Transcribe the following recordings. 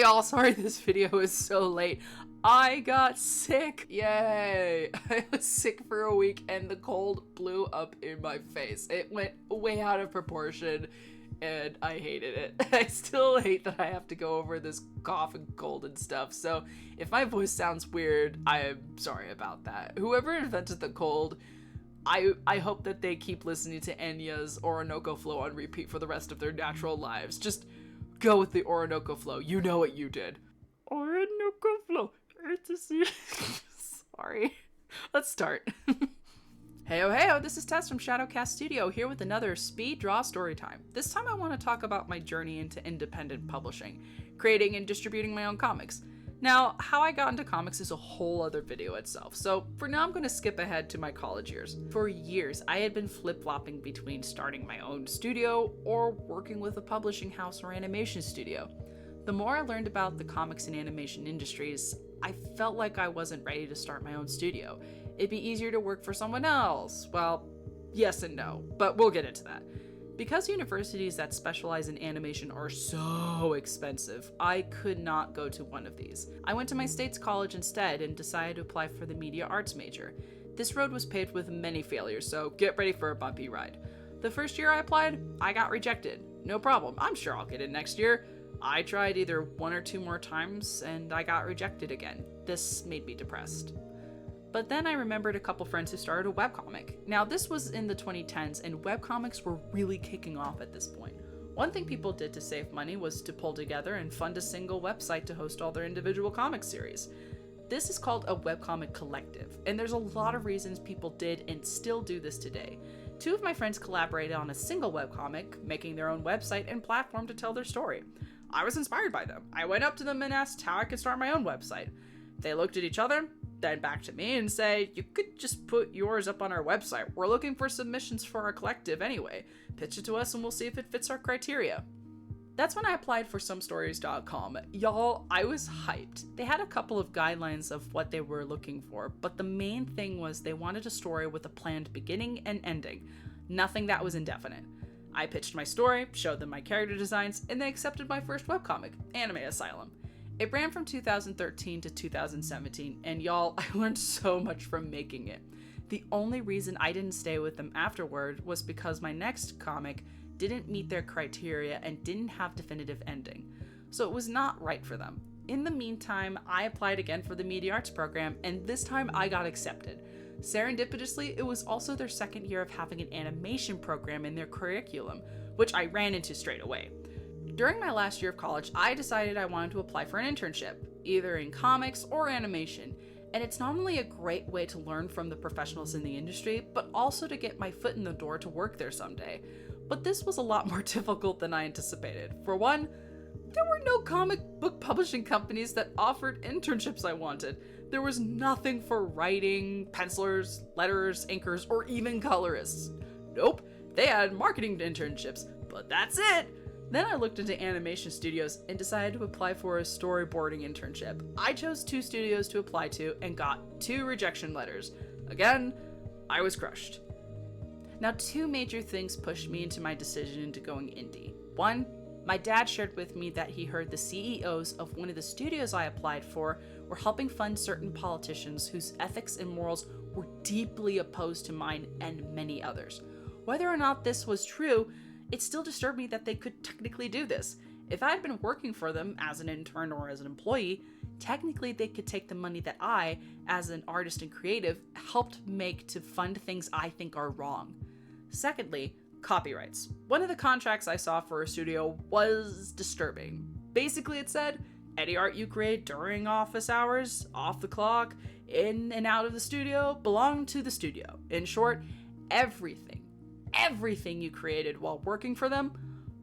Hey y'all, sorry this video is so late. I got sick. Yay. I was sick for a week and the cold blew up in my face. It went way out of proportion and I hated it. I still hate that I have to go over this cough and cold and stuff. So if my voice sounds weird, I'm sorry about that. Whoever invented the cold, I hope that they keep listening to Enya's Orinoco Flow on repeat for the rest of their natural lives. Just go with the Orinoco Flow. You know what you did. Orinoco Flow. Sorry. Let's start. Heyo, this is Tess from ShadowCast Studio, here with another speed draw story time. This time I want to talk about my journey into independent publishing, creating and distributing my own comics. Now, how I got into comics is a whole other video itself, so for now I'm going to skip ahead to my college years. For years, I had been flip-flopping between starting my own studio or working with a publishing house or animation studio. The more I learned about the comics and animation industries, I felt like I wasn't ready to start my own studio. It'd be easier to work for someone else. Well, yes and no, but we'll get into that. Because universities that specialize in animation are so expensive, I could not go to one of these. I went to my state's college instead and decided to apply for the media arts major. This road was paved with many failures, so get ready for a bumpy ride. The first year I applied, I got rejected. No problem, I'm sure I'll get in next year. I tried either one or two more times and I got rejected again. This made me depressed. But then I remembered a couple friends who started a webcomic. Now this was in the 2010s and webcomics were really kicking off at this point. One thing people did to save money was to pull together and fund a single website to host all their individual comic series. This is called a webcomic collective, and there's a lot of reasons people did and still do this today. Two of my friends collaborated on a single webcomic, making their own website and platform to tell their story. I was inspired by them. I went up to them and asked how I could start my own website. They looked at each other, then back to me and say, you could just put yours up on our website. We're looking for submissions for our collective anyway. Pitch it to us and we'll see if it fits our criteria. That's when I applied for somestories.com. Y'all, I was hyped. They had a couple of guidelines of what they were looking for, but the main thing was they wanted a story with a planned beginning and ending. Nothing that was indefinite. I pitched my story, showed them my character designs, and they accepted my first webcomic, Anime Asylum. It ran from 2013 to 2017, and y'all, I learned so much from making it. The only reason I didn't stay with them afterward was because my next comic didn't meet their criteria and didn't have definitive ending, so it was not right for them. In the meantime, I applied again for the Media Arts program, and this time I got accepted. Serendipitously, it was also their second year of having an animation program in their curriculum, which I ran into straight away. During my last year of college, I decided I wanted to apply for an internship, either in comics or animation, and it's not only a great way to learn from the professionals in the industry, but also to get my foot in the door to work there someday. But this was a lot more difficult than I anticipated. For one, there were no comic book publishing companies that offered internships I wanted. There was nothing for writing, pencilers, letterers, inkers, or even colorists. Nope, they had marketing internships, but that's it! Then I looked into animation studios and decided to apply for a storyboarding internship. I chose 2 studios to apply to and got 2 rejection letters. Again, I was crushed. Now 2 major things pushed me into my decision into going indie. One, my dad shared with me that he heard the CEOs of one of the studios I applied for were helping fund certain politicians whose ethics and morals were deeply opposed to mine and many others. Whether or not this was true, it still disturbed me that they could technically do this. If I had been working for them as an intern or as an employee, technically they could take the money that I, as an artist and creative, helped make to fund things I think are wrong. Secondly, copyrights. One of the contracts I saw for a studio was disturbing. Basically it said, any art you create during office hours, off the clock, in and out of the studio, belong to the studio. In short, everything you created while working for them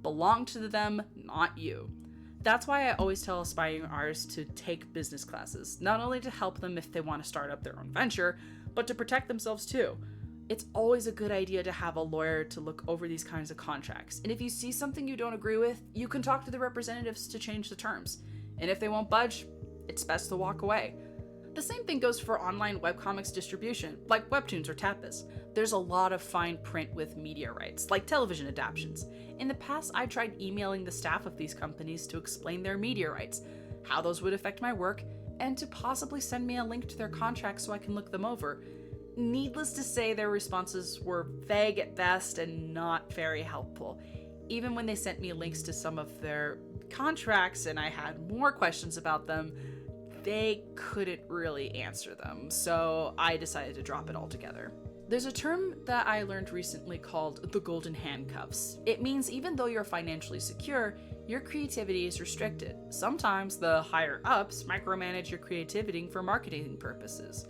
belonged to them, not you. That's why I always tell aspiring artists to take business classes, not only to help them if they want to start up their own venture, but to protect themselves too. It's always a good idea to have a lawyer to look over these kinds of contracts, and if you see something you don't agree with, you can talk to the representatives to change the terms. And if they won't budge, it's best to walk away. The same thing goes for online webcomics distribution, like Webtoons or Tapas. There's a lot of fine print with media rights, like television adaptations. In the past, I tried emailing the staff of these companies to explain their media rights. how those would affect my work, and to possibly send me a link to their contracts so I can look them over. Needless to say, their responses were vague at best and not very helpful. Even when they sent me links to some of their contracts and I had more questions about them, they couldn't really answer them, so I decided to drop it altogether. There's a term that I learned recently called the golden handcuffs. It means even though you're financially secure, your creativity is restricted. Sometimes the higher ups micromanage your creativity for marketing purposes.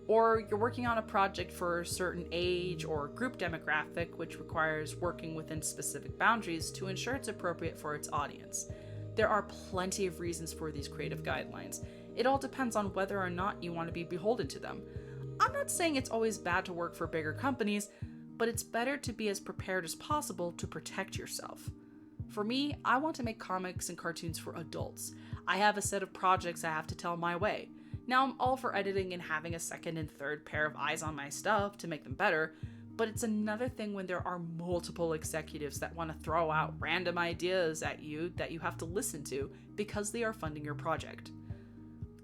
Or you're working on a project for a certain age or group demographic, which requires working within specific boundaries to ensure it's appropriate for its audience. There are plenty of reasons for these creative guidelines. It all depends on whether or not you want to be beholden to them. I'm not saying it's always bad to work for bigger companies, but it's better to be as prepared as possible to protect yourself. For me, I want to make comics and cartoons for adults. I have a set of projects I have to tell my way. Now, I'm all for editing and having a second and third pair of eyes on my stuff to make them better, but it's another thing when there are multiple executives that want to throw out random ideas at you that you have to listen to because they are funding your project.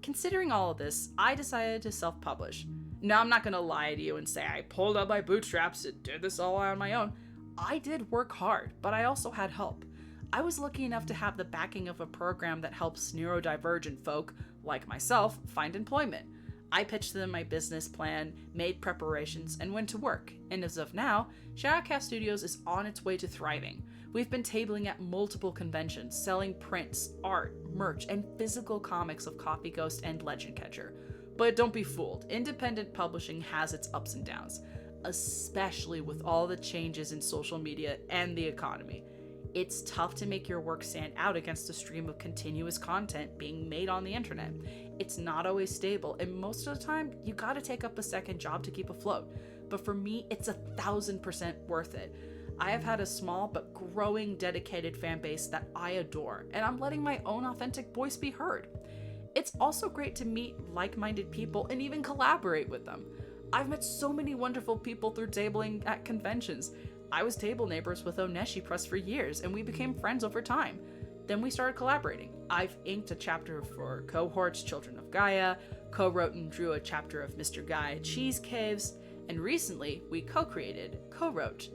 Considering all of this, I decided to self-publish. Now, I'm not going to lie to you and say I pulled up my bootstraps and did this all on my own. I did work hard, but I also had help. I was lucky enough to have the backing of a program that helps neurodivergent folk, like myself, find employment. I pitched them my business plan, made preparations, and went to work. And as of now, ShadowCast Studios is on its way to thriving. We've been tabling at multiple conventions, selling prints, art, merch, and physical comics of Coffee Ghost and Legend Catcher. But don't be fooled, independent publishing has its ups and downs, especially with all the changes in social media and the economy. It's tough to make your work stand out against a stream of continuous content being made on the internet. It's not always stable, and most of the time, you gotta take up a second job to keep afloat. But for me, it's 1,000% worth it. I have had a small but growing dedicated fan base that I adore, and I'm letting my own authentic voice be heard. It's also great to meet like-minded people and even collaborate with them. I've met so many wonderful people through tabling at conventions. I was table neighbors with Oneshi Press for years, and we became friends over time. Then we started collaborating. I've inked a chapter for Cohort's Children of Gaia, co-wrote and drew a chapter of Mr. Gaia Cheese Caves, and recently we co-wrote,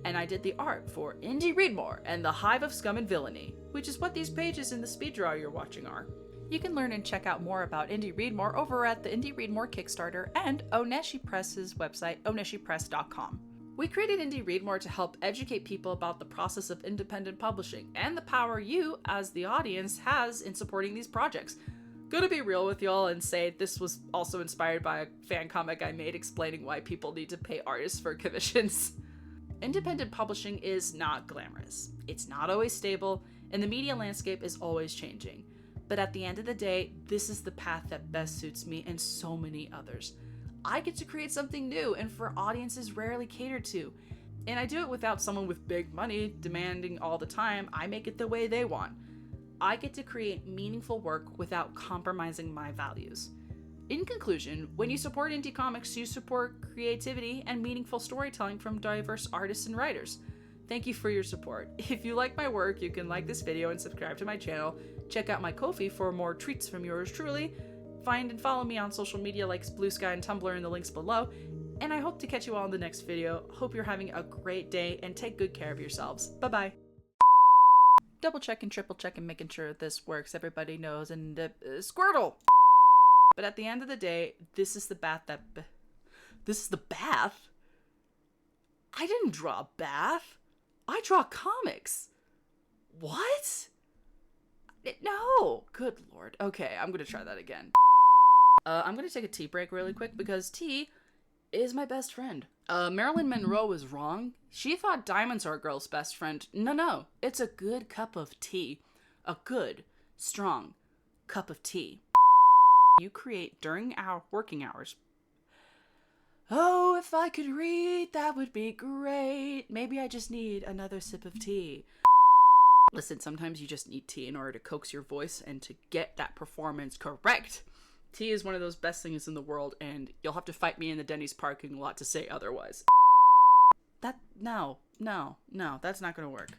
and I did the art for Indie Readmore and the Hive of Scum and Villainy, which is what these pages in the speed draw you're watching are. You can learn and check out more about Indie Readmore over at the Indie Readmore Kickstarter and Oneshi Press's website, oneshipress.com. We created Indie Readmore to help educate people about the process of independent publishing and the power you, as the audience, has in supporting these projects. Gonna be real with y'all and say this was also inspired by a fan comic I made explaining why people need to pay artists for commissions. Independent publishing is not glamorous. It's not always stable, and the media landscape is always changing. But at the end of the day, this is the path that best suits me and so many others. I get to create something new and for audiences rarely catered to. And I do it without someone with big money demanding all the time I make it the way they want. I get to create meaningful work without compromising my values. In conclusion, when you support indie comics, you support creativity and meaningful storytelling from diverse artists and writers. Thank you for your support. If you like my work, you can like this video and subscribe to my channel. Check out my Ko-fi for more treats from yours truly. Find and follow me on social media like BlueSky and Tumblr in the links below. And I hope to catch you all in the next video. Hope you're having a great day and take good care of yourselves. Bye-bye. Double checking, triple checking, making sure this works. Everybody knows. And Squirtle! But at the end of the day, this is the bath that... This is the bath? I didn't draw a bath. I draw comics. What? No. Good lord. Okay, I'm gonna try that again. I'm gonna take a tea break really quick because tea is my best friend. Marilyn Monroe was wrong. She thought diamonds are a girl's best friend. No. It's a good cup of tea. A good, strong cup of tea. You create during our working hours. Oh, if I could read, that would be great. Maybe I just need another sip of tea. Listen, sometimes you just need tea in order to coax your voice and to get that performance correct. Tea is one of those best things in the world, and you'll have to fight me in the Denny's parking lot to say otherwise. No, that's not gonna work.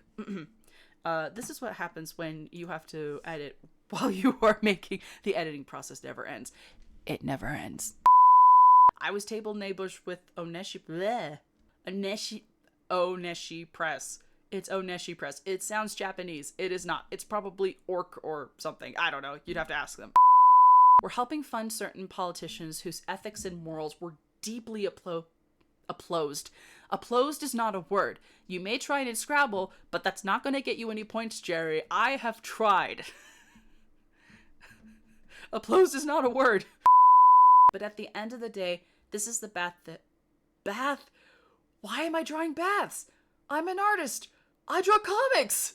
This is what happens when you have to edit while you are making the editing process never ends. It never ends. I was table neighbors with Oneshi Press. It's Oneshi Press. It sounds Japanese. It is not. It's probably orc or something. I don't know. You'd have to ask them. We're helping fund certain politicians whose ethics and morals were deeply applaused. Applaused is not a word. You may try it in Scrabble, but that's not going to get you any points, Jerry. I have tried. Applaused is not a word. But at the end of the day, this is the bath? Why am I drawing baths? I'm an artist. I draw comics.